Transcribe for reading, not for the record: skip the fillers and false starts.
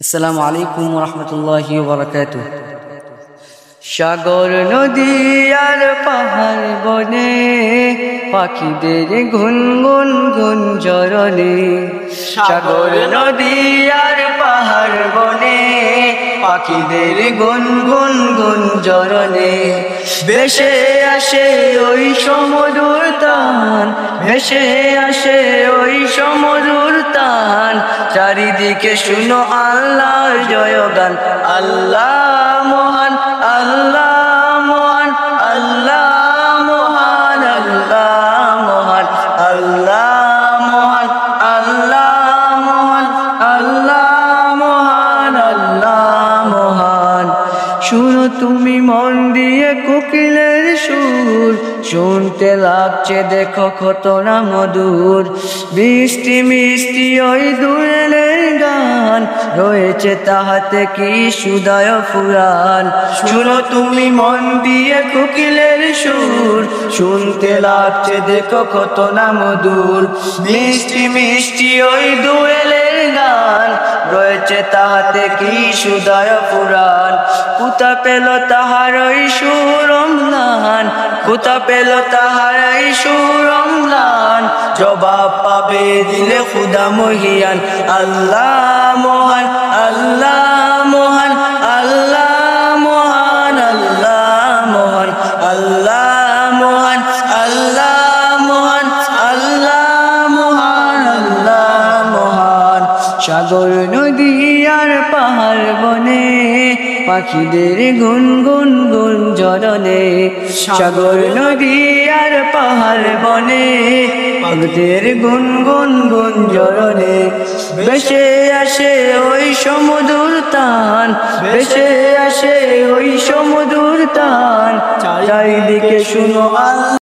আসসালামু আলাইকুম ওয়া রাহমাতুল্লাহি ওয়া বারাকাতুহু। সাগর নদী আর পাহাড় বনে পাখিদের গুনগুন গুঞ্জরণে। সাগর নদী আর পাহাড় বনে পাখিদের গুনগুন গুঞ্জরণে। ভেসে আসে ওই সমুদ্র তান, ভেসে আসে ওই সমুদ্র তান। চারিদিকে শুনো আল্লাহর জয়গান। আল্লাহ মহান, আল্লাহ মহান, আল্লাহ মহান, আল্লাহ মহান, আল্লাহ মহান, আল্লাহ মহান, আল্লাহ মহান, আল্লাহ মহান। শুনো তুমি মন দিয়ে কোকিলের সুর, শুনতে লাগছে দেখো কত না মধুর। মিষ্টি মিষ্টি ওই দোয়েলের গান, রয়েছে তাহাতে কি সুদয় ফুরান। শুনো তুমি মন দিয়ে কোকিলের সুর, শুনতে লাগছে দেখো কত না মধুর। মিষ্টি মিষ্টি ওই দোয়েলের গান, রয়েছে তাহাতে কি সুদয় ফুরান। কোথা পেল তাহার ওই সুর অম্লান, কোথা পেল তাহার এই সুর অম্লান। জবাব পাবে দিলে খুদা মহিয়ান। আল্লাহ মহান, আল্লাহ মহান, আল্লাহ মহান, আল্লাহ মহান, আল্লাহ মহান, আল্লাহ মহান, আল্লাহ মহান, আল্লাহ মহান। সাগর নদী আর পাহাড় বনে পাখিদের গুনগুন গুঞ্জরণে। সাগর নদী আর পাহাড় বনে পাখিদের গুনগুন গুঞ্জরণে। ভেসে আসে ওই সমুদ্র তান, ভেসে আসে ওই সমুদ্র তান। চারিদিকে শুনো আল্লাহ।